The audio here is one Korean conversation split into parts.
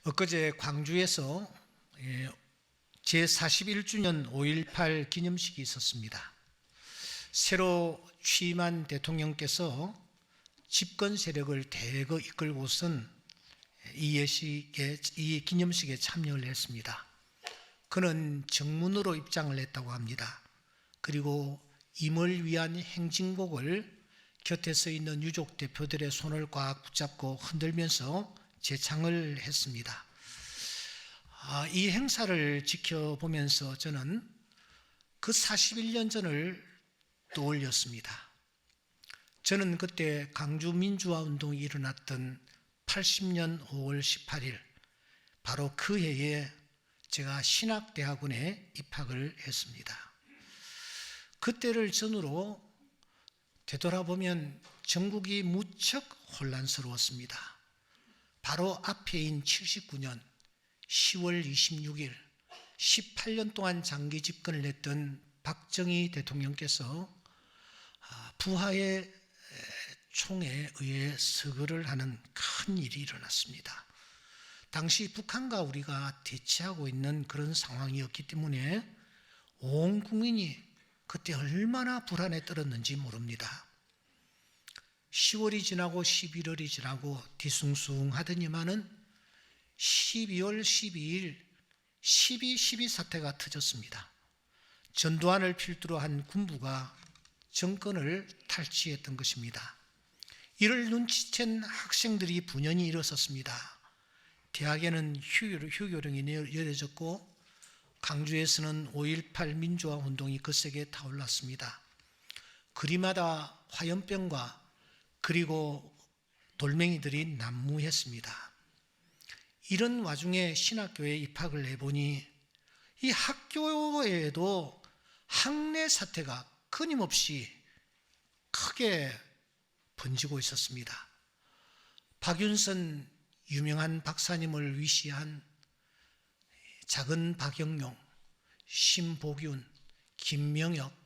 엊그제 광주에서 제41주년 5.18 기념식이 있었습니다. 새로 취임한 대통령께서 집권 세력을 대거 이끌고선 이 기념식에 참여를 했습니다. 그는 정문으로 입장을 했다고 합니다. 그리고 임을 위한 행진곡을 곁에 서 있는 유족 대표들의 손을 꽉 붙잡고 흔들면서 제창을 했습니다. 이 행사를 지켜보면서 저는 그 41년 전을 떠올렸습니다. 저는 그때 강주 민주화 운동이 일어났던 80년 5월 18일 바로 그 해에 제가 신학대학원에 입학을 했습니다. 그때를 전후로 되돌아보면 전국이 무척 혼란스러웠습니다. 바로 앞에인 79년 10월 26일 18년 동안 장기 집권을 했던 박정희 대통령께서 부하의 총에 의해 서거를 하는 큰 일이 일어났습니다. 당시 북한과 우리가 대치하고 있는 그런 상황이었기 때문에 온 국민이 그때 얼마나 불안에 떨었는지 모릅니다. 10월이 지나고 11월이 지나고 뒤숭숭하더니만은 12월 12일 12.12 사태가 터졌습니다. 전두환을 필두로 한 군부가 정권을 탈취했던 것입니다. 이를 눈치챈 학생들이 분연히 일어섰습니다. 대학에는 휴교령이 내려졌고 강주에서는 5.18 민주화 운동이 거세게 타올랐습니다. 거리마다 화염병과 그리고 돌멩이들이 난무했습니다. 이런 와중에 신학교에 입학을 해보니 이 학교에도 학내 사태가 끊임없이 크게 번지고 있었습니다. 박윤선 유명한 박사님을 위시한 작은 박영용, 신복윤, 김명혁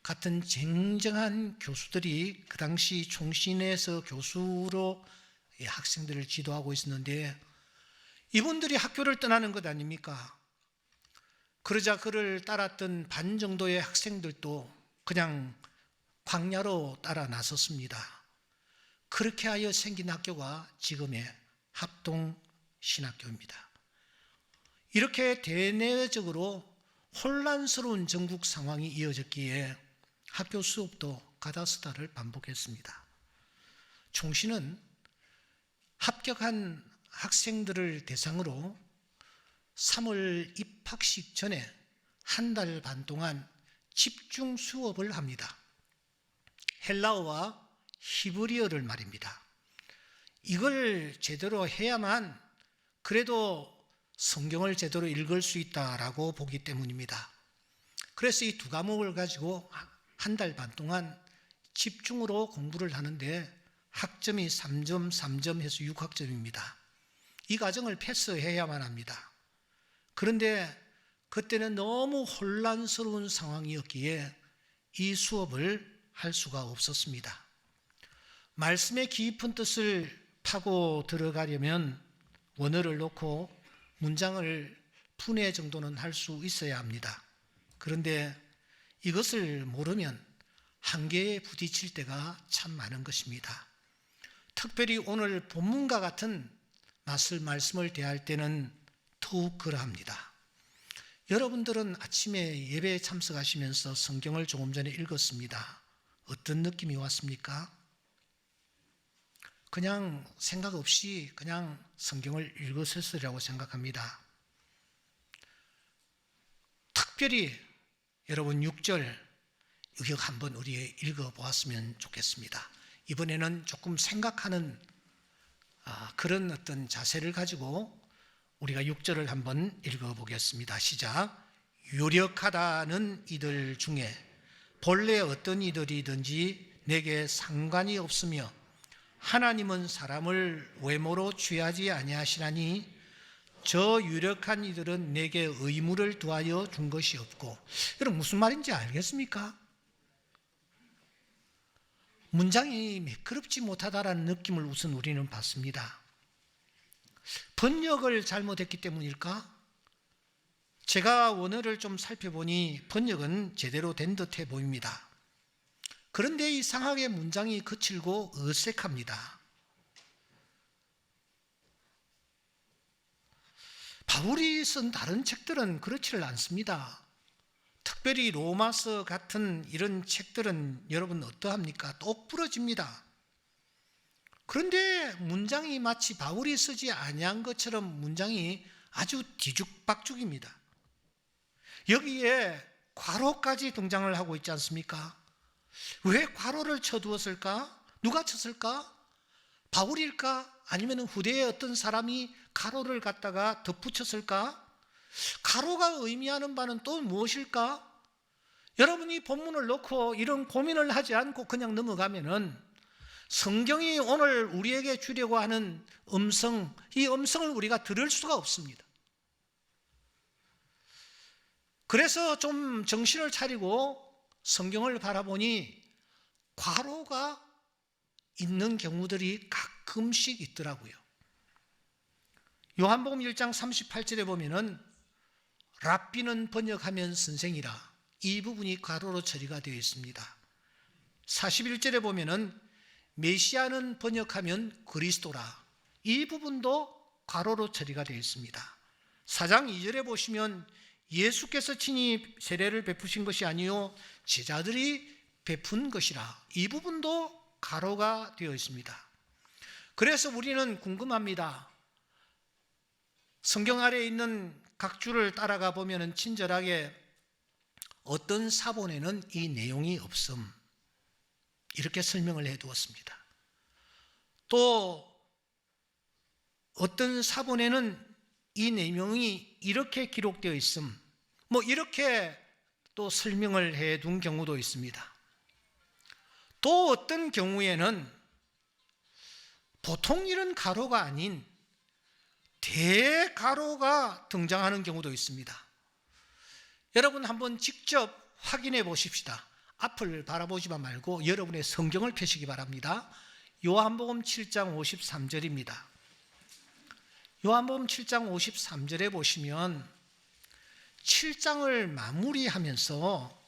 같은 쟁쟁한 교수들이 그 당시 총신에서 교수로 학생들을 지도하고 있었는데 이분들이 학교를 떠나는 것 아닙니까? 그러자 그를 따랐던 반 정도의 학생들도 그냥 광야로 따라 나섰습니다. 그렇게 하여 생긴 학교가 지금의 합동신학교입니다. 이렇게 대내적으로 혼란스러운 전국 상황이 이어졌기에 학교 수업도 가다쓰다를 반복했습니다. 총신은 합격한 학생들을 대상으로 3월 입학식 전에 한 달 반 동안 집중 수업을 합니다. 헬라어와 히브리어를 말입니다. 이걸 제대로 해야만 그래도 성경을 제대로 읽을 수 있다라고 보기 때문입니다. 그래서 이 두 과목을 가지고 한 달 반 동안 집중으로 공부를 하는데 학점이 3점, 3점 해서 6학점입니다. 이 과정을 패스해야만 합니다. 그런데 그때는 너무 혼란스러운 상황이었기에 이 수업을 할 수가 없었습니다. 말씀의 깊은 뜻을 파고 들어가려면 원어를 놓고 문장을 분해 정도는 할 수 있어야 합니다. 그런데 이것을 모르면 한계에 부딪힐 때가 참 많은 것입니다. 특별히 오늘 본문과 같은 말씀을 대할 때는 더욱 그러합니다. 여러분들은 아침에 예배에 참석하시면서 성경을 조금 전에 읽었습니다. 어떤 느낌이 왔습니까? 그냥 생각 없이 그냥 성경을 읽으셨으리라고 생각합니다. 특별히 여러분 6절 여기 한번 우리 읽어보았으면 좋겠습니다. 이번에는 조금 생각하는 그런 어떤 자세를 가지고 우리가 6절을 한번 읽어보겠습니다. 시작. 유력하다는 이들 중에 본래 어떤 이들이든지 내게 상관이 없으며 하나님은 사람을 외모로 취하지 아니하시나니 저 유력한 이들은 내게 의무를 두하여 준 것이 없고. 여러분 무슨 말인지 알겠습니까? 문장이 매끄럽지 못하다라는 느낌을 우선 우리는 받습니다. 번역을 잘못했기 때문일까? 제가 원어를 좀 살펴보니 번역은 제대로 된 듯해 보입니다. 그런데 이상하게 문장이 거칠고 어색합니다. 바울이 쓴 다른 책들은 그렇지를 않습니다. 특별히 로마서 같은 이런 책들은 여러분 어떠합니까? 똑 부러집니다. 그런데 문장이 마치 바울이 쓰지 아니한 것처럼 문장이 아주 뒤죽박죽입니다. 여기에 괄호까지 등장을 하고 있지 않습니까? 왜 괄호를 쳐두었을까? 누가 쳤을까? 바울일까? 아니면 후대의 어떤 사람이 가로를 갖다가 덧붙였을까? 가로가 의미하는 바는 또 무엇일까? 여러분이 본문을 놓고 이런 고민을 하지 않고 그냥 넘어가면은 성경이 오늘 우리에게 주려고 하는 음성, 이 음성을 우리가 들을 수가 없습니다. 그래서 좀 정신을 차리고 성경을 바라보니 괄호가 있는 경우들이 가끔씩 있더라고요. 요한복음 1장 38절에 보면은 랍비는 번역하면 선생이라, 이 부분이 괄호로 처리가 되어 있습니다. 41절에 보면은 메시아는 번역하면 그리스도라, 이 부분도 괄호로 처리가 되어 있습니다. 4장 2절에 보시면 예수께서 친히 세례를 베푸신 것이 아니요 제자들이 베푼 것이라, 이 부분도 괄호가 되어 있습니다. 그래서 우리는 궁금합니다. 성경 아래에 있는 각 줄을 따라가 보면 친절하게 어떤 사본에는 이 내용이 없음, 이렇게 설명을 해 두었습니다. 또 어떤 사본에는 이 내용이 이렇게 기록되어 있음, 이렇게 또 설명을 해 둔 경우도 있습니다. 또 어떤 경우에는 보통 이런 가로가 아닌 대가로가 등장하는 경우도 있습니다. 여러분 한번 직접 확인해 보십시다. 앞을 바라보지만 말고 여러분의 성경을 펴시기 바랍니다. 요한복음 7장 53절입니다. 요한복음 7장 53절에 보시면 7장을 마무리하면서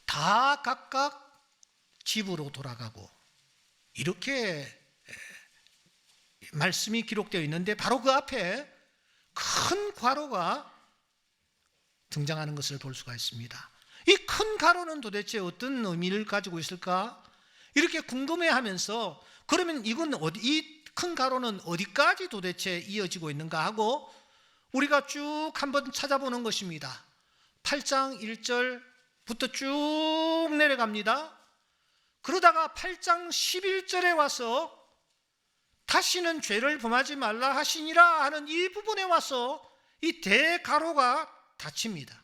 다 각각 집으로 돌아가고 이렇게 말씀이 기록되어 있는데 바로 그 앞에 큰 괄호가 등장하는 것을 볼 수가 있습니다. 이 큰 괄호는 도대체 어떤 의미를 가지고 있을까? 이렇게 궁금해하면서 그러면 이건 이 큰 괄호는 어디까지 도대체 이어지고 있는가 하고 우리가 쭉 한번 찾아보는 것입니다. 8장 1절부터 쭉 내려갑니다. 그러다가 8장 11절에 와서 다시는 죄를 범하지 말라 하시니라 하는 이 부분에 와서 이 대가로가 닫힙니다.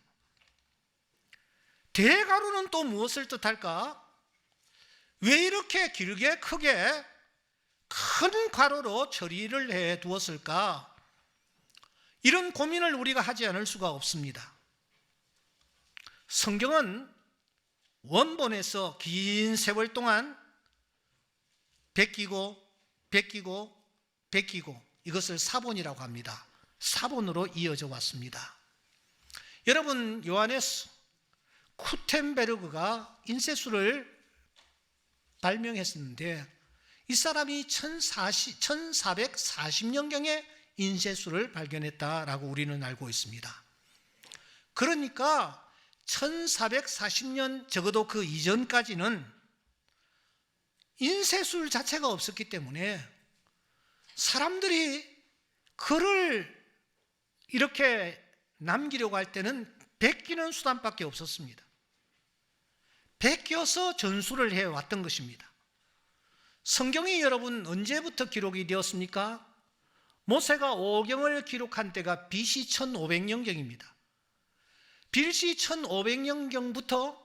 대가로는 또 무엇을 뜻할까? 왜 이렇게 길게 크게 큰 가로로 처리를 해 두었을까? 이런 고민을 우리가 하지 않을 수가 없습니다. 성경은 원본에서 긴 세월 동안 베끼고 이것을 사본이라고 합니다. 사본으로 이어져 왔습니다. 여러분, 요하네스 쿠텐베르그가 인쇄술을 발명했었는데 이 사람이 1440년경에 인쇄술을 발견했다라고 우리는 알고 있습니다. 그러니까 1440년 적어도 그 이전까지는 인쇄술 자체가 없었기 때문에 사람들이 글을 이렇게 남기려고 할 때는 베끼는 수단밖에 없었습니다. 베껴서 전수를 해왔던 것입니다. 성경이 여러분 언제부터 기록이 되었습니까? 모세가 오경을 기록한 때가 BC 1500년경입니다. BC 1500년경부터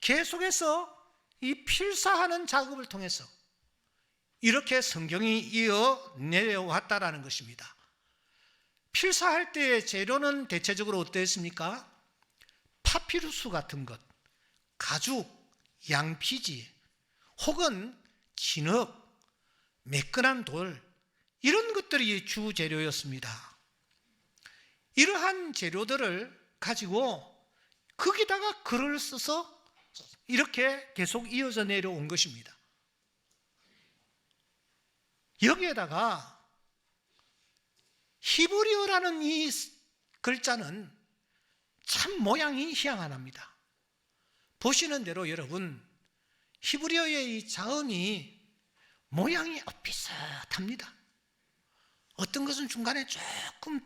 계속해서 이 필사하는 작업을 통해서 이렇게 성경이 이어 내려왔다라는 것입니다. 필사할 때의 재료는 대체적으로 어땠습니까? 파피루스 같은 것, 가죽, 양피지, 혹은 진흙, 매끈한 돌, 이런 것들이 주 재료였습니다. 이러한 재료들을 가지고 거기다가 글을 써서 이렇게 계속 이어져 내려온 것입니다. 여기에다가 히브리어라는 이 글자는 참 모양이 희한합니다. 보시는 대로 여러분, 히브리어의 이 자음이 모양이 비슷합니다. 어떤 것은 중간에 조금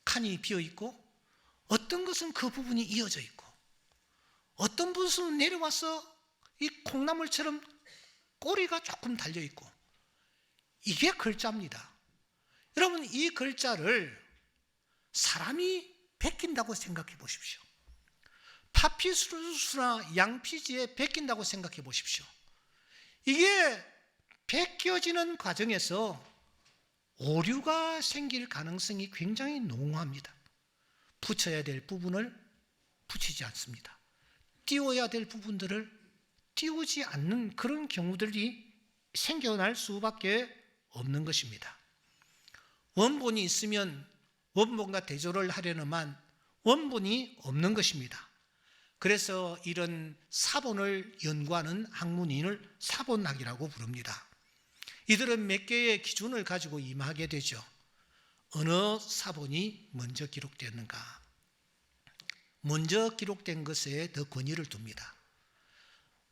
칸이 비어 있고, 어떤 것은 그 부분이 이어져 있고, 어떤 부분은 내려와서 이 콩나물처럼 꼬리가 조금 달려 있고, 이게 글자입니다. 여러분, 이 글자를 사람이 베낀다고 생각해 보십시오. 파피루스나 양피지에 베낀다고 생각해 보십시오. 이게 베껴지는 과정에서 오류가 생길 가능성이 굉장히 농후합니다. 붙여야 될 부분을 붙이지 않습니다. 띄워야 될 부분들을 띄우지 않는 그런 경우들이 생겨날 수밖에 없는 것입니다. 원본이 있으면 원본과 대조를 하려는만 원본이 없는 것입니다. 그래서 이런 사본을 연구하는 학문인을 사본학이라고 부릅니다. 이들은 몇 개의 기준을 가지고 임하게 되죠. 어느 사본이 먼저 기록되었는가? 먼저 기록된 것에 더 권위를 둡니다.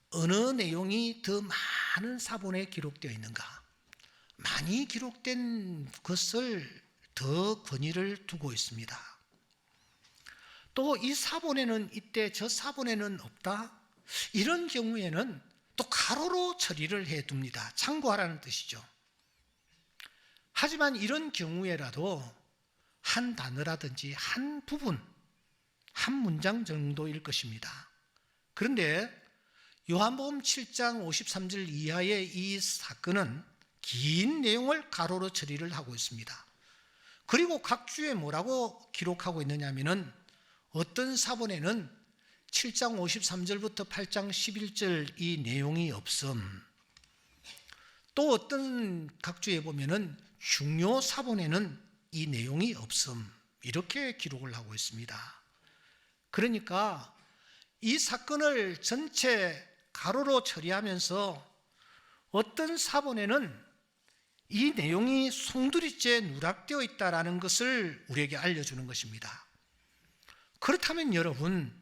어느 내용이 더 많은 사본에 기록되어 있는가? 많이 기록된 것을 더 권위를 두고 있습니다. 또 이 사본에는 있대, 저 사본에는 없다, 이런 경우에는 또 가로로 처리를 해둡니다. 참고하라는 뜻이죠. 하지만 이런 경우에라도 한 단어라든지 한 부분, 한 문장 정도일 것입니다. 그런데 요한복음 7장 53절 이하의 이 사건은 긴 내용을 가로로 처리를 하고 있습니다. 그리고 각 주에 뭐라고 기록하고 있느냐 하면은, 어떤 사본에는 7장 53절부터 8장 11절 이 내용이 없음, 또 어떤 각 주에 보면은 중요 사본에는 이 내용이 없음, 이렇게 기록을 하고 있습니다. 그러니까 이 사건을 전체 가로로 처리하면서 어떤 사본에는 이 내용이 송두리째 누락되어 있다는 것을 우리에게 알려주는 것입니다. 그렇다면 여러분,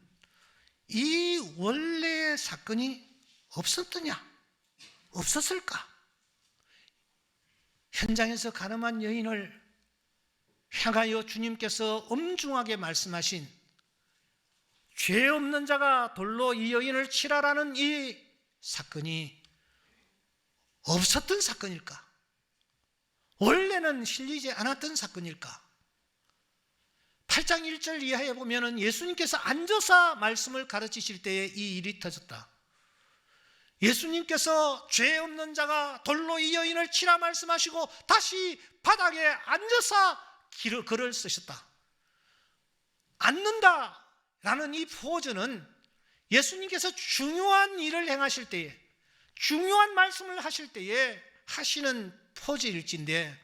이 원래의 사건이 없었더냐? 없었을까? 현장에서 가늠한 여인을 향하여 주님께서 엄중하게 말씀하신 죄 없는 자가 돌로 이 여인을 치라라는 이 사건이 없었던 사건일까? 원래는 실리지 않았던 사건일까? 8장 1절 이하에 보면은 예수님께서 앉아서 말씀을 가르치실 때에 이 일이 터졌다. 예수님께서 죄 없는 자가 돌로 이 여인을 치라 말씀하시고 다시 바닥에 앉아서 글을 쓰셨다. 앉는다라는 이 포즈는 예수님께서 중요한 일을 행하실 때에, 중요한 말씀을 하실 때에 하시는 포즈일진데,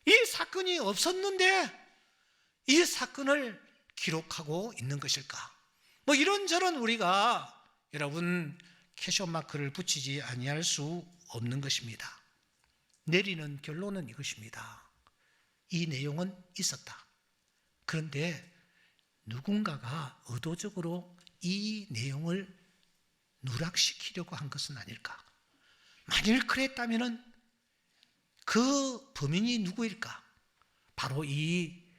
이 사건이 없었는데 이 사건을 기록하고 있는 것일까? 뭐 이런저런 우리가 여러분 캐션 마크를 붙이지 아니할 수 없는 것입니다. 내리는 결론은 이것입니다. 이 내용은 있었다. 그런데 누군가가 의도적으로 이 내용을 누락시키려고 한 것은 아닐까? 만일 그랬다면 그 범인이 누구일까? 바로 이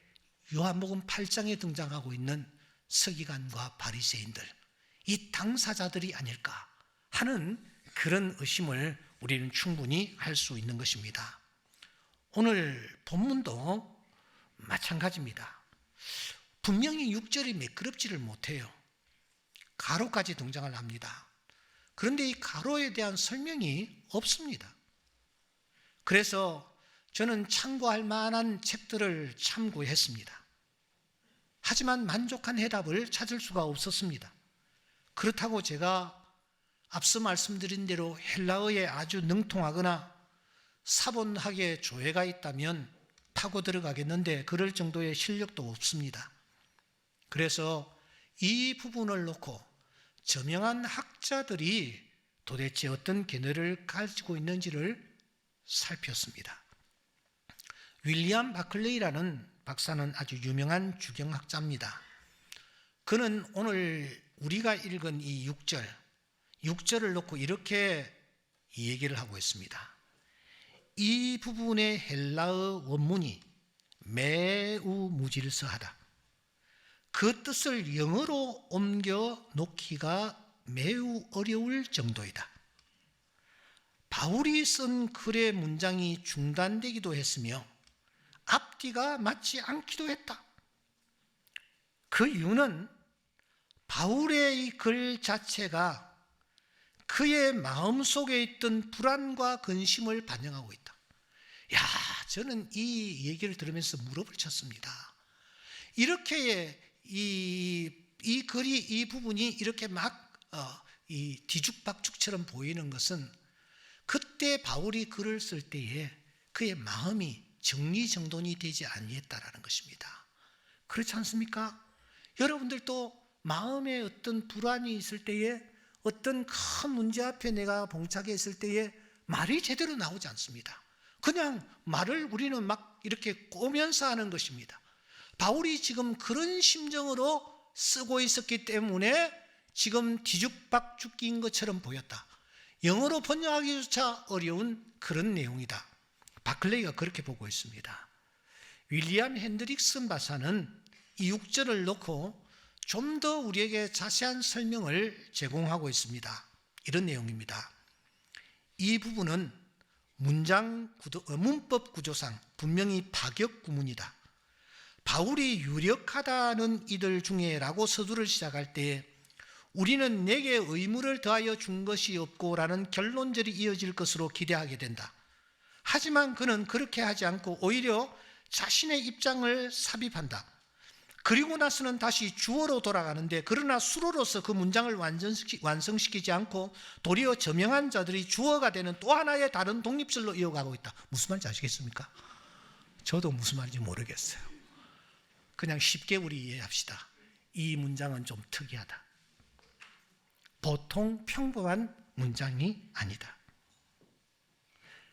요한복음 8장에 등장하고 있는 서기관과 바리새인들, 이 당사자들이 아닐까 하는 그런 의심을 우리는 충분히 할 수 있는 것입니다. 오늘 본문도 마찬가지입니다. 분명히 6절이 매끄럽지를 못해요. 가로까지 등장을 합니다. 그런데 이 가로에 대한 설명이 없습니다. 그래서 저는 참고할 만한 책들을 참고했습니다. 하지만 만족한 해답을 찾을 수가 없었습니다. 그렇다고 제가 앞서 말씀드린 대로 헬라어에 아주 능통하거나 사본학에 조예가 있다면 파고 들어가겠는데 그럴 정도의 실력도 없습니다. 그래서 이 부분을 놓고 저명한 학자들이 도대체 어떤 견해를 가지고 있는지를 살폈습니다. 윌리엄 바클레이라는 박사는 아주 유명한 주경학자입니다. 그는 오늘 우리가 읽은 이 6절을 놓고 이렇게 얘기를 하고 있습니다. 이 부분의 헬라어 원문이 매우 무질서하다. 그 뜻을 영어로 옮겨 놓기가 매우 어려울 정도이다. 바울이 쓴 글의 문장이 중단되기도 했으며 앞뒤가 맞지 않기도 했다. 그 이유는 바울의 이 글 자체가 그의 마음속에 있던 불안과 근심을 반영하고 있다. 저는 이 얘기를 들으면서 무릎을 쳤습니다. 이렇게 이 글이 이 부분이 이렇게 막 뒤죽박죽처럼 보이는 것은 그때 바울이 글을 쓸 때에 그의 마음이 정리정돈이 되지 아니했다라는 것입니다. 그렇지 않습니까? 여러분들도 마음에 어떤 불안이 있을 때에 어떤 큰 문제 앞에 내가 봉착해 있을 때에 말이 제대로 나오지 않습니다. 그냥 말을 우리는 막 이렇게 꼬면서 하는 것입니다. 바울이 지금 그런 심정으로 쓰고 있었기 때문에 지금 뒤죽박죽인 것처럼 보였다. 영어로 번역하기조차 어려운 그런 내용이다. 바클레이가 그렇게 보고 있습니다. 윌리엄 핸드릭슨 박사는 이 6절을 놓고 좀 더 우리에게 자세한 설명을 제공하고 있습니다. 이런 내용입니다. 이 부분은 문법 구조상 분명히 파격 구문이다. 바울이 유력하다는 이들 중에 라고 서두를 시작할 때 우리는 내게 의무를 더하여 준 것이 없고 라는 결론절이 이어질 것으로 기대하게 된다. 하지만 그는 그렇게 하지 않고 오히려 자신의 입장을 삽입한다. 그리고 나서는 다시 주어로 돌아가는데 그러나 수로로서 그 문장을 완성시키지 않고 도리어 저명한 자들이 주어가 되는 또 하나의 다른 독립설로 이어가고 있다. 무슨 말인지 아시겠습니까? 저도 무슨 말인지 모르겠어요. 그냥 쉽게 우리 이해합시다. 이 문장은 좀 특이하다. 보통 평범한 문장이 아니다.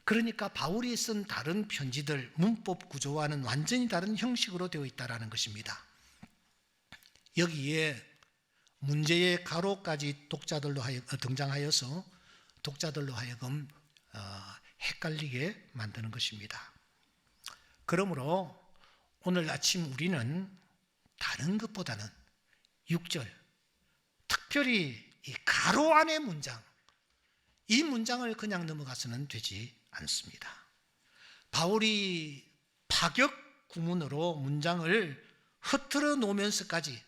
그러니까 바울이 쓴 다른 편지들 문법 구조와는 완전히 다른 형식으로 되어 있다는 것입니다. 여기에 문제의 가로까지 등장하여서 독자들로 하여금 헷갈리게 만드는 것입니다. 그러므로 오늘 아침 우리는 다른 것보다는 6절, 특별히 이 가로 안의 문장, 이 문장을 그냥 넘어가서는 되지 않습니다. 바울이 파격 구문으로 문장을 흐트러 놓으면서까지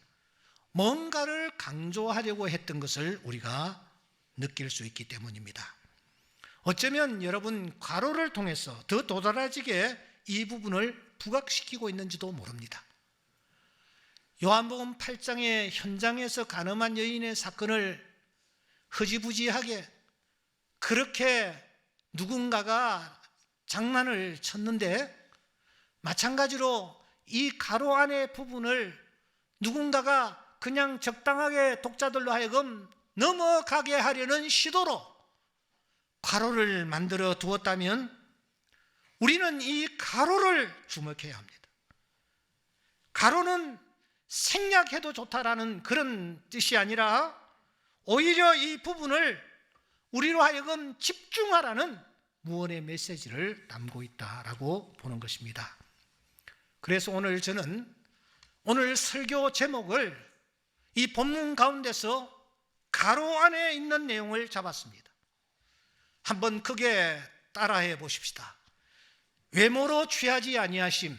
뭔가를 강조하려고 했던 것을 우리가 느낄 수 있기 때문입니다. 어쩌면 여러분 괄호를 통해서 더 도드라지게 이 부분을 부각시키고 있는지도 모릅니다. 요한복음 8장의 현장에서 간음한 여인의 사건을 흐지부지하게 그렇게 누군가가 장난을 쳤는데 마찬가지로 이 가로 안의 부분을 누군가가 그냥 적당하게 독자들로 하여금 넘어가게 하려는 시도로 가로를 만들어 두었다면 우리는 이 가로를 주목해야 합니다. 가로는 생략해도 좋다라는 그런 뜻이 아니라 오히려 이 부분을 우리로 하여금 집중하라는 무언의 메시지를 담고 있다라고 보는 것입니다. 그래서 오늘 저는 오늘 설교 제목을 이 본문 가운데서 가로 안에 있는 내용을 잡았습니다. 한번 크게 따라해 보십시다. 외모로 취하지 아니하심,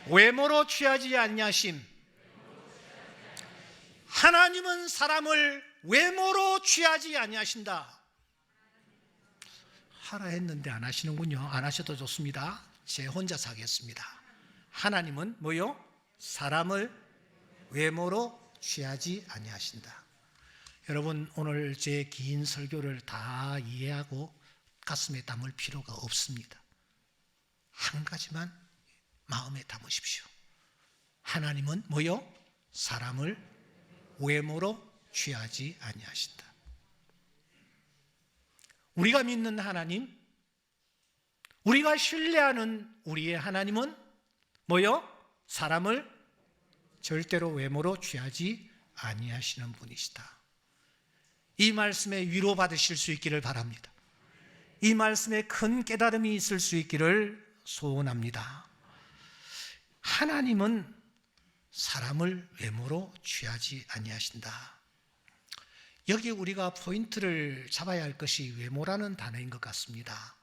외모로 취하지 아니하심. 하나님은 사람을 외모로 취하지 아니하신다. 하라 했는데 안 하시는군요. 안 하셔도 좋습니다. 제 혼자서 하겠습니다. 하나님은 뭐요? 사람을 외모로 취하지 아니하신다. 여러분, 오늘 제 긴 설교를 다 이해하고 가슴에 담을 필요가 없습니다. 한 가지만 마음에 담으십시오. 하나님은 뭐요? 사람을 외모로 취하지 아니하신다. 우리가 믿는 하나님, 우리가 신뢰하는 우리의 하나님은 뭐요? 사람을 절대로 외모로 취하지 아니하시는 분이시다. 이 말씀에 위로받으실 수 있기를 바랍니다. 이 말씀에 큰 깨달음이 있을 수 있기를 소원합니다. 하나님은 사람을 외모로 취하지 아니하신다. 여기 우리가 포인트를 잡아야 할 것이 외모라는 단어인 것 같습니다.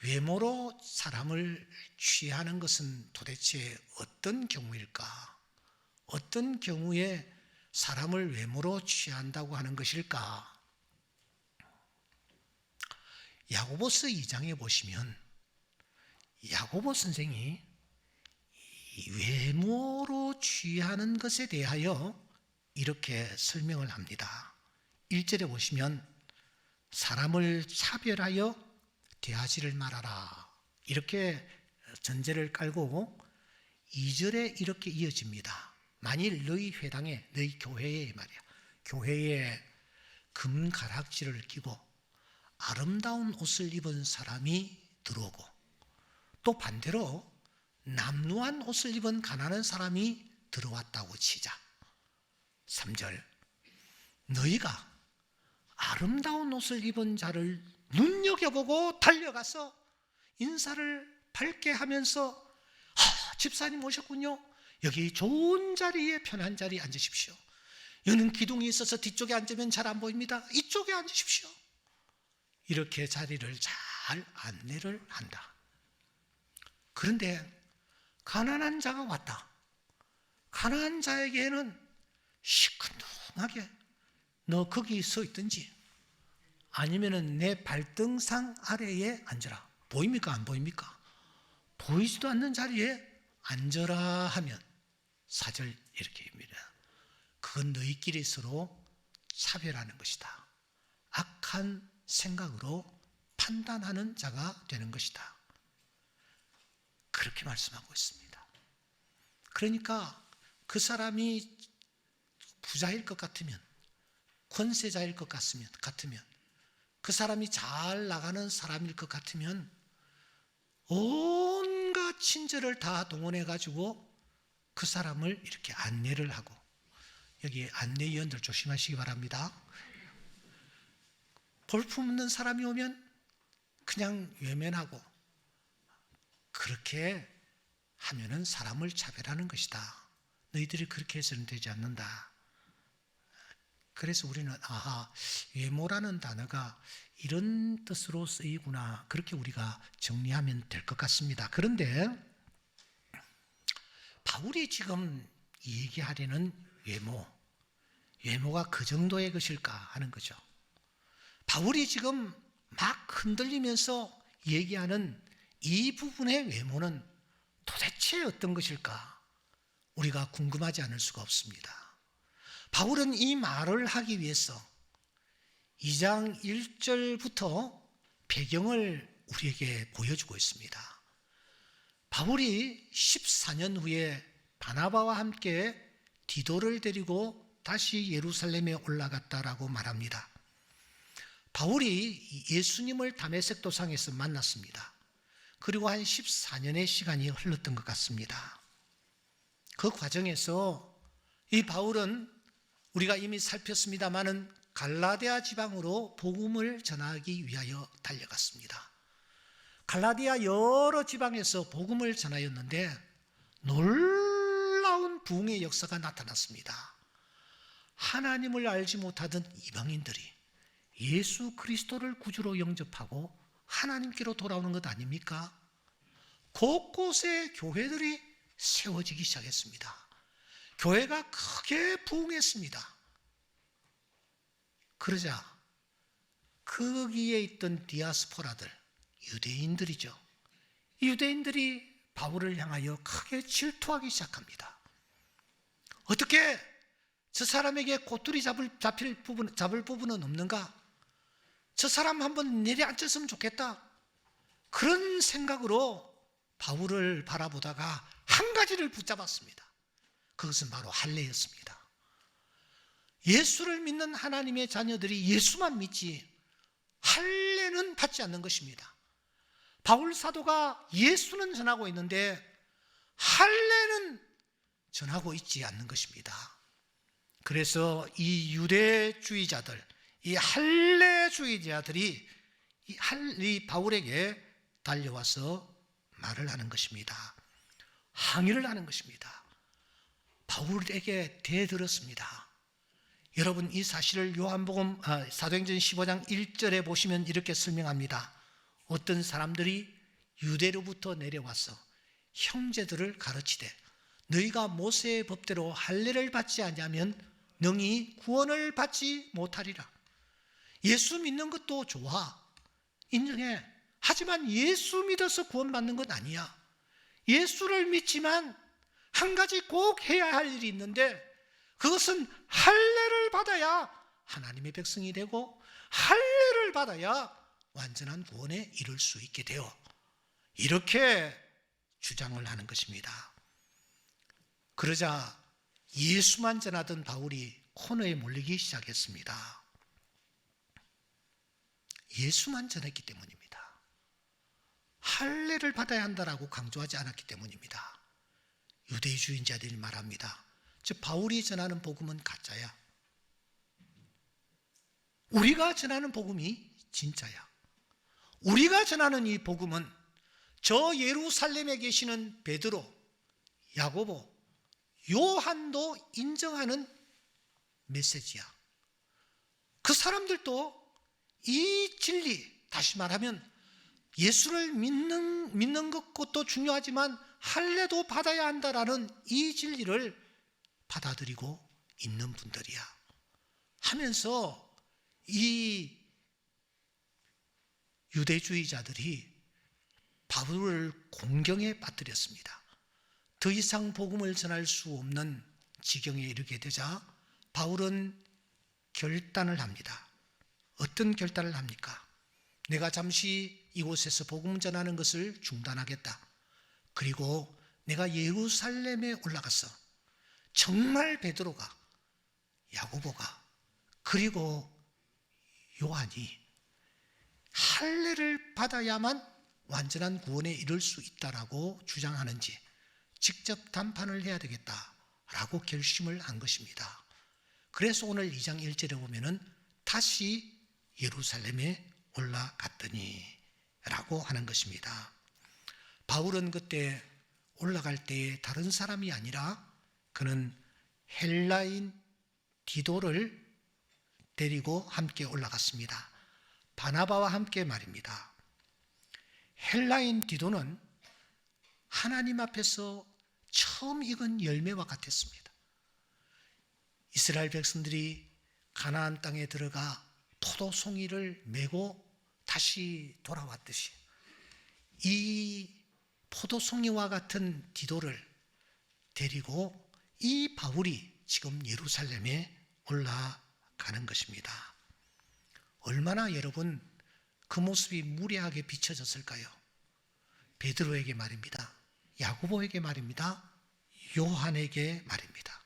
외모로 사람을 취하는 것은 도대체 어떤 경우일까? 어떤 경우에 사람을 외모로 취한다고 하는 것일까? 야고보서 2장에 보시면 야고보 선생이 외모로 취하는 것에 대하여 이렇게 설명을 합니다. 1절에 보시면 사람을 차별하여 대하지를 말아라, 이렇게 전제를 깔고 2절에 이렇게 이어집니다. 만일 너희 회당에, 너희 교회에 말이야, 교회에 금가락지를 끼고 아름다운 옷을 입은 사람이 들어오고 또 반대로 남루한 옷을 입은 가난한 사람이 들어왔다고 치자. 3절, 너희가 아름다운 옷을 입은 자를 눈여겨보고 달려가서 인사를 밝게 하면서 집사님 오셨군요. 여기 좋은 자리에 편한 자리에 앉으십시오. 여기는 기둥이 있어서 뒤쪽에 앉으면 잘 안 보입니다. 이쪽에 앉으십시오. 이렇게 자리를 잘 안내를 한다. 그런데 가난한 자가 왔다. 가난한 자에게는 시큰둥하게 너 거기 서 있든지 아니면은 내 발등상 아래에 앉아라. 보입니까? 안 보입니까? 보이지도 않는 자리에 앉아라 하면 4절 이렇게입니다. 그건 너희끼리 서로 차별하는 것이다. 악한 생각으로 판단하는 자가 되는 것이다. 그렇게 말씀하고 있습니다. 그러니까 그 사람이 부자일 것 같으면, 권세자일 것 같으면, 그 사람이 잘 나가는 사람일 것 같으면 온갖 친절을 다 동원해 가지고 그 사람을 이렇게 안내를 하고, 여기 안내위원들 조심하시기 바랍니다. 볼품없는 사람이 오면 그냥 외면하고 그렇게 하면은 사람을 차별하는 것이다. 너희들이 그렇게 해서는 되지 않는다. 그래서 우리는 외모라는 단어가 이런 뜻으로 쓰이구나, 그렇게 우리가 정리하면 될 것 같습니다. 그런데 바울이 지금 얘기하려는 외모가 그 정도의 것일까 하는 거죠. 바울이 지금 막 흔들리면서 얘기하는 이 부분의 외모는 도대체 어떤 것일까? 우리가 궁금하지 않을 수가 없습니다. 바울은 이 말을 하기 위해서 2장 1절부터 배경을 우리에게 보여주고 있습니다. 바울이 14년 후에 바나바와 함께 디도를 데리고 다시 예루살렘에 올라갔다라고 말합니다. 바울이 예수님을 다메섹 도상에서 만났습니다. 그리고 한 14년의 시간이 흘렀던 것 같습니다. 그 과정에서 이 바울은 우리가 이미 살폈습니다마는 갈라디아 지방으로 복음을 전하기 위하여 달려갔습니다. 갈라디아 여러 지방에서 복음을 전하였는데 놀라운 부흥의 역사가 나타났습니다. 하나님을 알지 못하던 이방인들이 예수 그리스도를 구주로 영접하고 하나님께로 돌아오는 것 아닙니까? 곳곳에 교회들이 세워지기 시작했습니다. 교회가 크게 부흥했습니다. 그러자 거기에 있던 디아스포라들, 유대인들이죠. 유대인들이 바울을 향하여 크게 질투하기 시작합니다. 어떻게 저 사람에게 꼬투리 잡을 부분은 없는가? 저 사람 한번 내려앉혔으면 좋겠다. 그런 생각으로 바울을 바라보다가 한 가지를 붙잡았습니다. 그것은 바로 할례였습니다. 예수를 믿는 하나님의 자녀들이 예수만 믿지 할례는 받지 않는 것입니다. 바울 사도가 예수는 전하고 있는데 할례는 전하고 있지 않는 것입니다. 그래서 이 유대주의자들, 이 할례주의자들이 이 바울에게 달려와서 말을 하는 것입니다. 항의를 하는 것입니다. 바울에게 대들었습니다. 여러분, 이 사실을 요한복음 사도행전 15장 1절에 보시면 이렇게 설명합니다. 어떤 사람들이 유대로부터 내려와서 형제들을 가르치되 너희가 모세의 법대로 할례를 받지 않으면 능히 구원을 받지 못하리라. 예수 믿는 것도 좋아, 인정해. 하지만 예수 믿어서 구원받는 건 아니야. 예수를 믿지만 한 가지 꼭 해야 할 일이 있는데 그것은 할례를 받아야 하나님의 백성이 되고 할례를 받아야 완전한 구원에 이를 수 있게 되어, 이렇게 주장을 하는 것입니다. 그러자 예수만 전하던 바울이 코너에 몰리기 시작했습니다. 예수만 전했기 때문입니다. 할례를 받아야 한다라고 강조하지 않았기 때문입니다. 유대주의자들이 말합니다. 즉 바울이 전하는 복음은 가짜야. 우리가 전하는 복음이 진짜야. 우리가 전하는 이 복음은 저 예루살렘에 계시는 베드로, 야고보, 요한도 인정하는 메시지야. 그 사람들도 이 진리, 다시 말하면 예수를 믿는 것도 중요하지만 할례도 받아야 한다라는 이 진리를 받아들이고 있는 분들이야 하면서 이 유대주의자들이 바울을 공경에 빠뜨렸습니다. 더 이상 복음을 전할 수 없는 지경에 이르게 되자 바울은 결단을 합니다. 어떤 결단을 합니까? 내가 잠시 이곳에서 복음 전하는 것을 중단하겠다. 그리고 내가 예루살렘에 올라가서 정말 베드로가, 야고보가, 그리고 요한이 할례를 받아야만 완전한 구원에 이를 수 있다라고 주장하는지 직접 담판을 해야 되겠다라고 결심을 한 것입니다. 그래서 오늘 2장 1절에 보면은 다시 예루살렘에 올라갔더니 라고 하는 것입니다. 바울은 그때 올라갈 때에 다른 사람이 아니라 그는 헬라인 디도를 데리고 함께 올라갔습니다. 바나바와 함께 말입니다. 헬라인 디도는 하나님 앞에서 처음 익은 열매와 같았습니다. 이스라엘 백성들이 가나안 땅에 들어가 포도송이를 메고 다시 돌아왔듯이 이 포도송이와 같은 디도를 데리고 이 바울이 지금 예루살렘에 올라가는 것입니다. 얼마나 여러분 그 모습이 무례하게 비춰졌을까요? 베드로에게 말입니다. 야고보에게 말입니다. 요한에게 말입니다.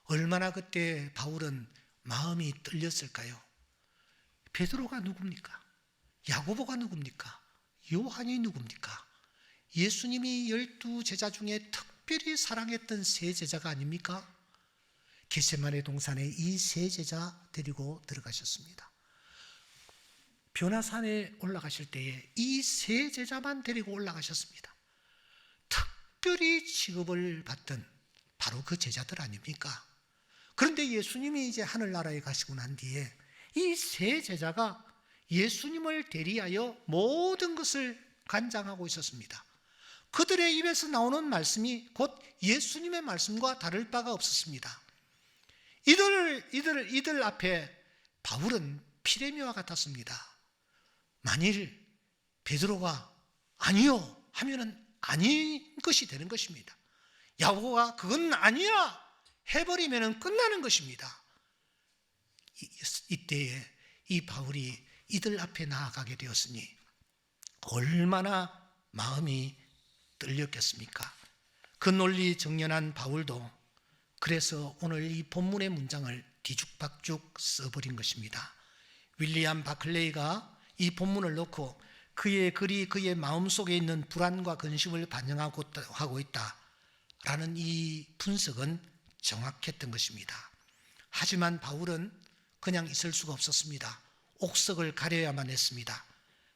얼마나 그때 바울은 마음이 떨렸을까요? 베드로가 누굽니까? 야고보가 누굽니까? 요한이 누굽니까? 예수님이 12제자 중에 특별히 사랑했던 세 제자가 아닙니까? 겟세마네 동산에 이 세 제자 데리고 들어가셨습니다. 변화산에 올라가실 때에 이 세 제자만 데리고 올라가셨습니다. 특별히 취급을 받던 바로 그 제자들 아닙니까? 그런데 예수님이 이제 하늘나라에 가시고 난 뒤에 이 세 제자가 예수님을 대리하여 모든 것을 관장하고 있었습니다. 그들의 입에서 나오는 말씀이 곧 예수님의 말씀과 다를 바가 없었습니다. 이들 앞에 바울은 피레미와 같았습니다. 만일 베드로가 아니요 하면은 아닌 것이 되는 것입니다. 야고보가 그건 아니야 해버리면 끝나는 것입니다. 이때에 이 바울이 이들 앞에 나아가게 되었으니 얼마나 마음이 떨렸겠습니까? 그 논리 정연한 바울도 그래서 오늘 이 본문의 문장을 뒤죽박죽 써버린 것입니다. 윌리엄 바클레이가 이 본문을 놓고 그의 글이 그의 마음속에 있는 불안과 근심을 반영하고 있다라는 이 분석은 정확했던 것입니다. 하지만 바울은 그냥 있을 수가 없었습니다. 옥석을 가려야만 했습니다.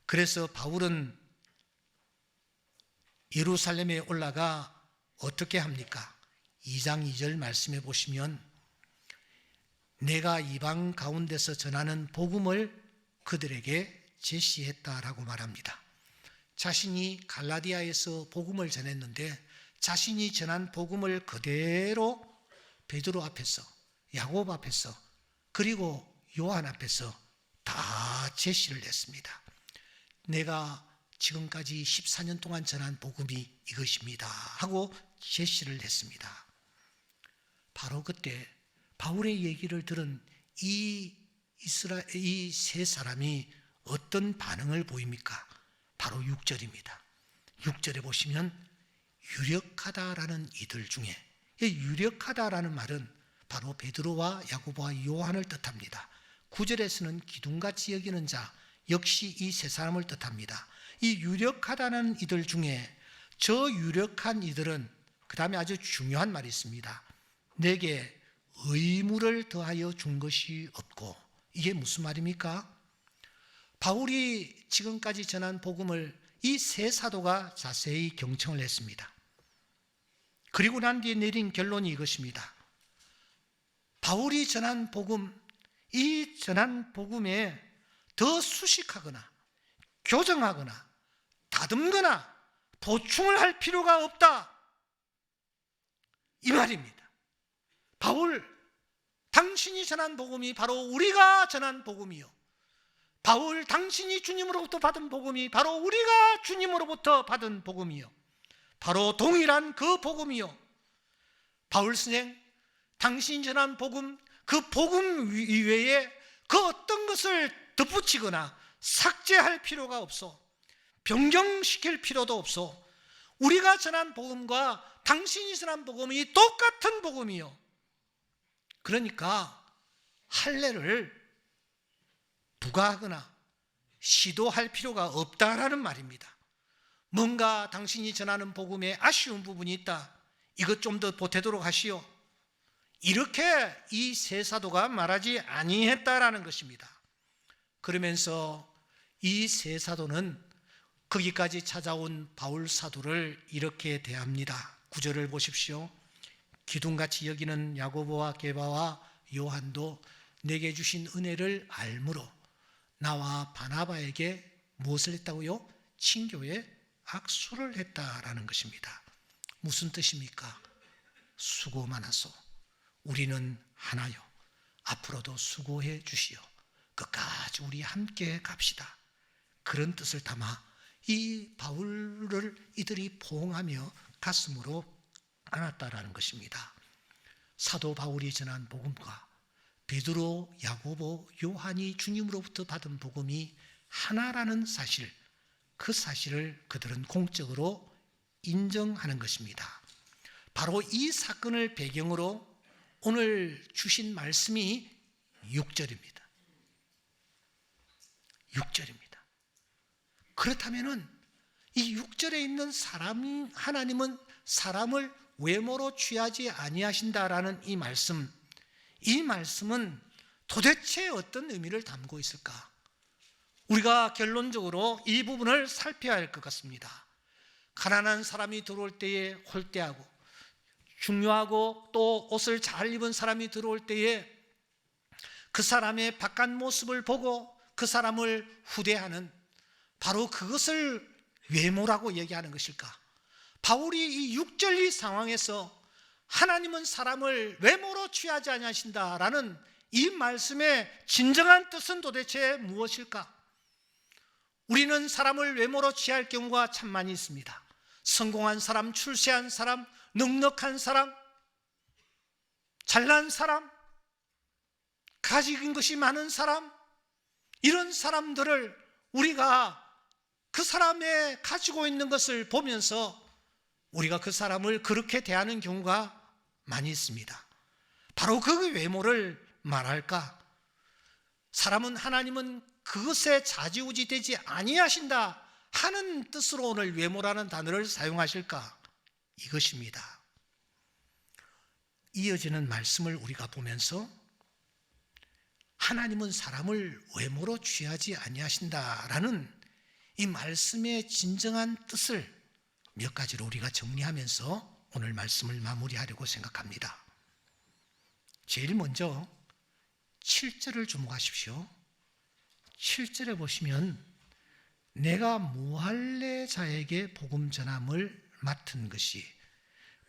그래서 바울은 예루살렘에 올라가 어떻게 합니까? 2장 2절 말씀해 보시면 내가 이방 가운데서 전하는 복음을 그들에게 제시했다라고 말합니다. 자신이 갈라디아에서 복음을 전했는데 자신이 전한 복음을 그대로 베드로 앞에서, 야고보 앞에서, 그리고 요한 앞에서 다 제시를 했습니다. 내가 지금까지 14년 동안 전한 복음이 이것입니다 하고 제시를 했습니다. 바로 그때 바울의 얘기를 들은 이 세 사람이 어떤 반응을 보입니까? 바로 6절입니다. 6절에 보시면 유력하다라는 이들 중에, 유력하다라는 말은 바로 베드로와 야고보와 요한을 뜻합니다. 9절에서는 기둥같이 여기는 자, 역시 이 세 사람을 뜻합니다. 이 유력하다는 이들 중에 저 유력한 이들은 그 다음에 아주 중요한 말이 있습니다. 내게 의무를 더하여 준 것이 없고, 이게 무슨 말입니까? 바울이 지금까지 전한 복음을 이 세 사도가 자세히 경청을 했습니다. 그리고 난 뒤에 내린 결론이 이것입니다. 바울이 전한 복음, 이 전한 복음에 더 수식하거나 교정하거나 다듬거나 보충을 할 필요가 없다, 이 말입니다. 바울, 당신이 전한 복음이 바로 우리가 전한 복음이요, 바울, 당신이 주님으로부터 받은 복음이 바로 우리가 주님으로부터 받은 복음이요, 바로 동일한 그 복음이요. 바울 선생, 당신이 전한 복음, 그 복음 이외에 그 어떤 것을 덧붙이거나 삭제할 필요가 없어, 변경시킬 필요도 없어. 우리가 전한 복음과 당신이 전한 복음이 똑같은 복음이요. 그러니까 할례를 부과하거나 시도할 필요가 없다라는 말입니다. 뭔가 당신이 전하는 복음에 아쉬운 부분이 있다, 이것 좀 더 보태도록 하시오, 이렇게 이 세 사도가 말하지 아니했다라는 것입니다. 그러면서 이 세 사도는 거기까지 찾아온 바울 사도를 이렇게 대합니다. 9절을 보십시오. 기둥같이 여기는 야고보와 게바와 요한도 내게 주신 은혜를 알므로 나와 바나바에게 무엇을 했다고요? 친교에 악수를 했다라는 것입니다. 무슨 뜻입니까? 수고 많아서 우리는 하나요, 앞으로도 수고해 주시오, 끝까지 우리 함께 갑시다, 그런 뜻을 담아 이 바울을 이들이 포옹하며 가슴으로 안았다라는 것입니다. 사도 바울이 전한 복음과 베드로, 야고보, 요한이 주님으로부터 받은 복음이 하나라는 사실, 그 사실을 그들은 공적으로 인정하는 것입니다. 바로 이 사건을 배경으로 오늘 주신 말씀이 6절입니다. 6절입니다. 그렇다면은 이 6절에 있는 하나님은 사람을 외모로 취하지 아니하신다라는 이 말씀은 도대체 어떤 의미를 담고 있을까? 우리가 결론적으로 이 부분을 살펴야 할 것 같습니다. 가난한 사람이 들어올 때에 홀대하고, 중요하고 또 옷을 잘 입은 사람이 들어올 때에 그 사람의 바깥 모습을 보고 그 사람을 후대하는, 바로 그것을 외모라고 얘기하는 것일까? 바울이 이 6절 이 상황에서 하나님은 사람을 외모로 취하지 아니하신다라는 이 말씀의 진정한 뜻은 도대체 무엇일까? 우리는 사람을 외모로 취할 경우가 참 많이 있습니다. 성공한 사람, 출세한 사람, 넉넉한 사람, 잘난 사람, 가진 것이 많은 사람, 이런 사람들을 우리가 그 사람의 가지고 있는 것을 보면서 우리가 그 사람을 그렇게 대하는 경우가 많이 있습니다. 바로 그 외모를 말할까? 하나님은 그것에 좌지우지 되지 아니하신다 하는 뜻으로 오늘 외모라는 단어를 사용하실까? 이것입니다. 이어지는 말씀을 우리가 보면서 하나님은 사람을 외모로 취하지 아니하신다라는 이 말씀의 진정한 뜻을 몇 가지로 우리가 정리하면서 오늘 말씀을 마무리하려고 생각합니다. 제일 먼저 7절을 주목하십시오. 7절에 보시면 내가 무할례자에게 복음 전함을 맡은 것이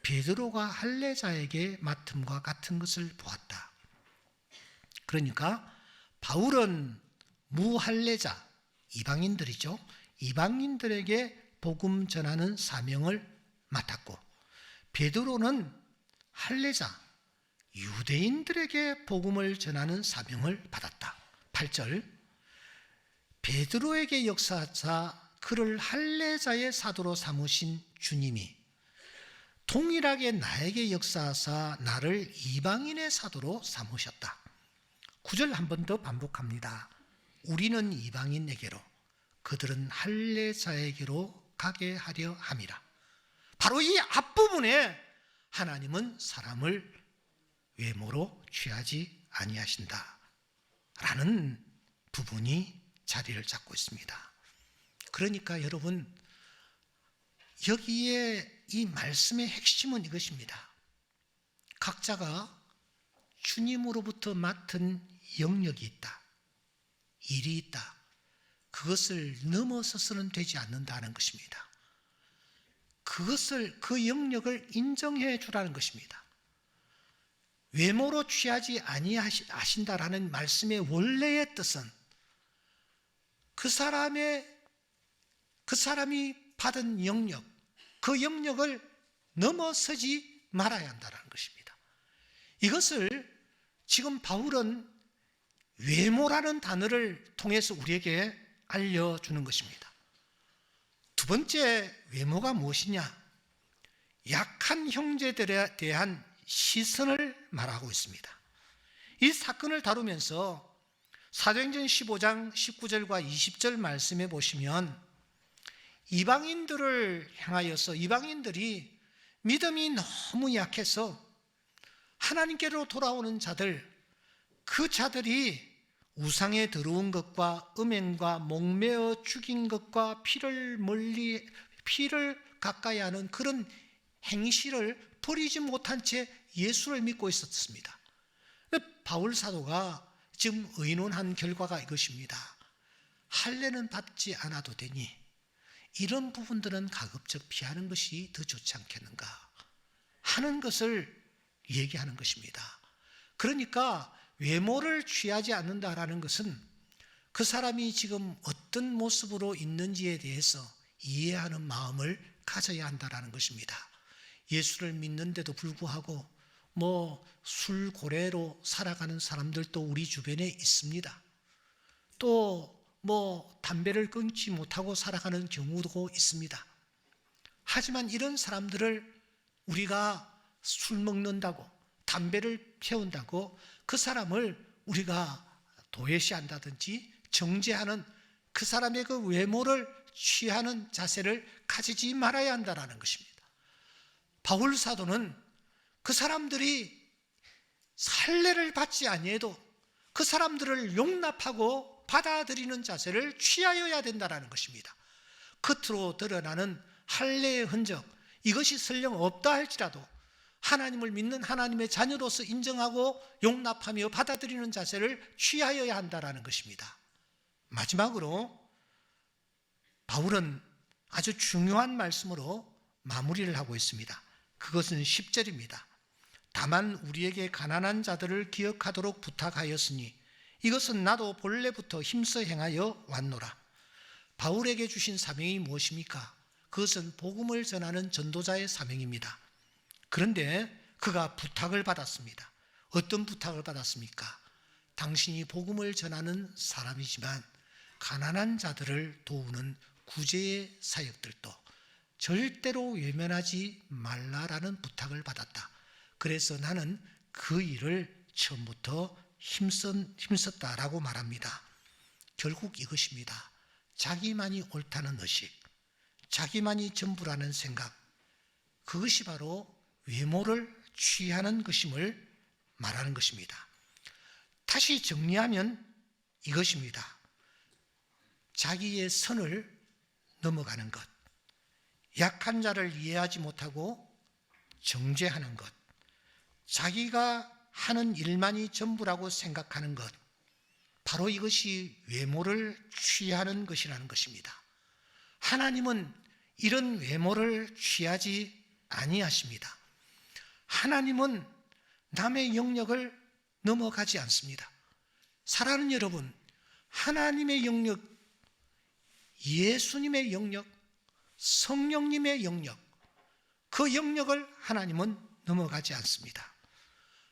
베드로가 할례자에게 맡음과 같은 것을 보았다. 그러니까 바울은 무할례자, 이방인들이죠. 이방인들에게 복음 전하는 사명을 맡았고, 베드로는 할례자, 유대인들에게 복음을 전하는 사명을 받았다. 8절, 베드로에게 역사하사 그를 할례자의 사도로 삼으신 주님이 동일하게 나에게 역사하사 나를 이방인의 사도로 삼으셨다. 9절 한 번 더 반복합니다. 우리는 이방인에게로, 그들은 할례자에게로 가게 하려 함이라. 바로 이 앞부분에 하나님은 사람을 외모로 취하지 아니하신다 라는 부분이 자리를 잡고 있습니다. 그러니까 여러분, 여기에 이 말씀의 핵심은 이것입니다. 각자가 주님으로부터 맡은 영역이 있다, 일이 있다. 그것을 넘어서서는 되지 않는다는 것입니다. 그 영역을 인정해 주라는 것입니다. 외모로 취하지 아니하신다라는 말씀의 원래의 뜻은 그 사람이 받은 영역, 그 영역을 넘어서지 말아야 한다는 것입니다. 이것을 지금 바울은 외모라는 단어를 통해서 우리에게 알려주는 것입니다. 두 번째 외모가 무엇이냐? 약한 형제들에 대한 시선을 말하고 있습니다. 이 사건을 다루면서 사도행전 15장 19절과 20절 말씀에 보시면 이방인들을 향하여서 이방인들이 믿음이 너무 약해서 하나님께로 돌아오는 자들, 그 자들이 우상에 들어온 것과 음행과 목매어 죽인 것과 피를 가까이 하는 그런 행실을 버리지 못한 채 예수를 믿고 있었습니다. 바울 사도가 지금 의논한 결과가 이것입니다. 할례는 받지 않아도 되니 이런 부분들은 가급적 피하는 것이 더 좋지 않겠는가 하는 것을 얘기하는 것입니다. 그러니까 외모를 취하지 않는다라는 것은 그 사람이 지금 어떤 모습으로 있는지에 대해서 이해하는 마음을 가져야 한다라는 것입니다. 예수를 믿는데도 불구하고 술고래로 살아가는 사람들도 우리 주변에 있습니다. 또 담배를 끊지 못하고 살아가는 경우도 있습니다. 하지만 이런 사람들을 우리가 술 먹는다고, 담배를 피운다고 그 사람을 우리가 도외시한다든지 정죄하는, 그 사람의 그 외모를 취하는 자세를 가지지 말아야 한다는 것입니다. 바울 사도는 그 사람들이 할례를 받지 아니해도 그 사람들을 용납하고 받아들이는 자세를 취하여야 된다는 것입니다. 겉으로 드러나는 할례의 흔적, 이것이 설령 없다 할지라도 하나님을 믿는 하나님의 자녀로서 인정하고 용납하며 받아들이는 자세를 취하여야 한다는 것입니다. 마지막으로 바울은 아주 중요한 말씀으로 마무리를 하고 있습니다. 그것은 10절입니다. 다만 우리에게 가난한 자들을 기억하도록 부탁하였으니 이것은 나도 본래부터 힘써 행하여 왔노라. 바울에게 주신 사명이 무엇입니까? 그것은 복음을 전하는 전도자의 사명입니다. 그런데 그가 부탁을 받았습니다. 어떤 부탁을 받았습니까? 당신이 복음을 전하는 사람이지만 가난한 자들을 도우는 구제의 사역들도 절대로 외면하지 말라라는 부탁을 받았다. 그래서 나는 그 일을 처음부터 힘썼다라고 말합니다. 결국 이것입니다. 자기만이 옳다는 의식, 자기만이 전부라는 생각, 그것이 바로 외모를 취하는 것임을 말하는 것입니다. 다시 정리하면 이것입니다. 자기의 선을 넘어가는 것, 약한 자를 이해하지 못하고 정죄하는 것, 자기가 하는 일만이 전부라고 생각하는 것, 바로 이것이 외모를 취하는 것이라는 것입니다. 하나님은 이런 외모를 취하지 아니하십니다. 하나님은 남의 영역을 넘어가지 않습니다. 사랑하는 여러분, 하나님의 영역, 예수님의 영역, 성령님의 영역, 그 영역을 하나님은 넘어가지 않습니다.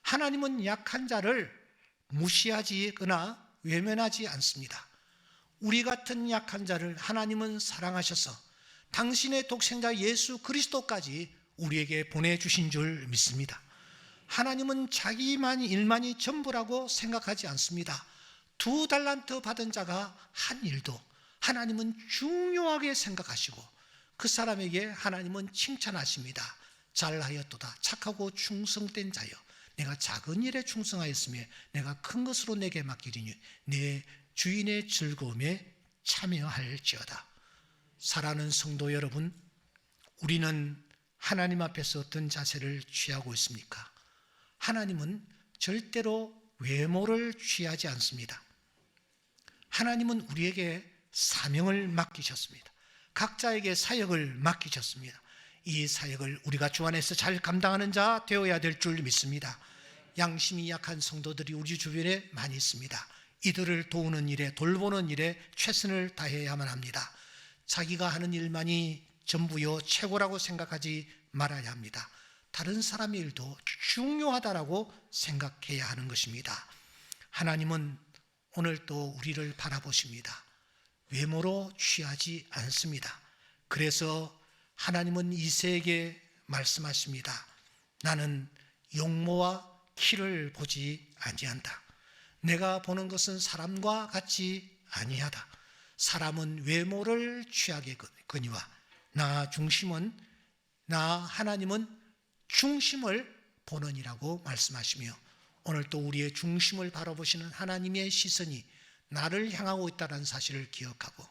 하나님은 약한 자를 무시하거나 외면하지 않습니다. 우리 같은 약한 자를 하나님은 사랑하셔서 당신의 독생자 예수 그리스도까지 우리에게 보내주신 줄 믿습니다. 하나님은 자기만 일만이 전부라고 생각하지 않습니다. 2달란트 받은 자가 한 일도 하나님은 중요하게 생각하시고 그 사람에게 하나님은 칭찬하십니다. 잘하였도다 착하고 충성된 자여, 내가 작은 일에 충성하였으며 내가 큰 것으로 내게 맡기리니 내 주인의 즐거움에 참여할지어다. 사랑하는 성도 여러분, 우리는 하나님 앞에서 어떤 자세를 취하고 있습니까? 하나님은 절대로 외모를 취하지 않습니다. 하나님은 우리에게 사명을 맡기셨습니다. 각자에게 사역을 맡기셨습니다. 이 사역을 우리가 주 안에서 잘 감당하는 자 되어야 될 줄 믿습니다. 양심이 약한 성도들이 우리 주변에 많이 있습니다. 이들을 도우는 일에, 돌보는 일에 최선을 다해야만 합니다. 자기가 하는 일만이 전부요 최고라고 생각하지 말아야 합니다. 다른 사람의 일도 중요하다라고 생각해야 하는 것입니다. 하나님은 오늘 또 우리를 바라보십니다. 외모로 취하지 않습니다. 그래서 하나님은 이새에게 말씀하십니다. 나는 용모와 키를 보지 아니한다. 내가 보는 것은 사람과 같지 아니하다. 사람은 외모를 취하겠거니와 나 하나님은 중심을 보느니라고 말씀하시며, 오늘 또 우리의 중심을 바라보시는 하나님의 시선이 나를 향하고 있다는 사실을 기억하고,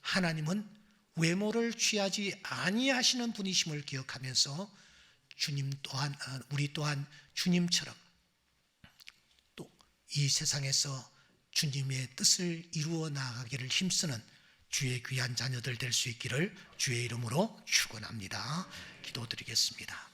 하나님은 외모를 취하지 아니하시는 분이심을 기억하면서 우리 또한 주님처럼 또 이 세상에서 주님의 뜻을 이루어 나가기를 힘쓰는 주의 귀한 자녀들 될 수 있기를 주의 이름으로 축원합니다. 기도드리겠습니다.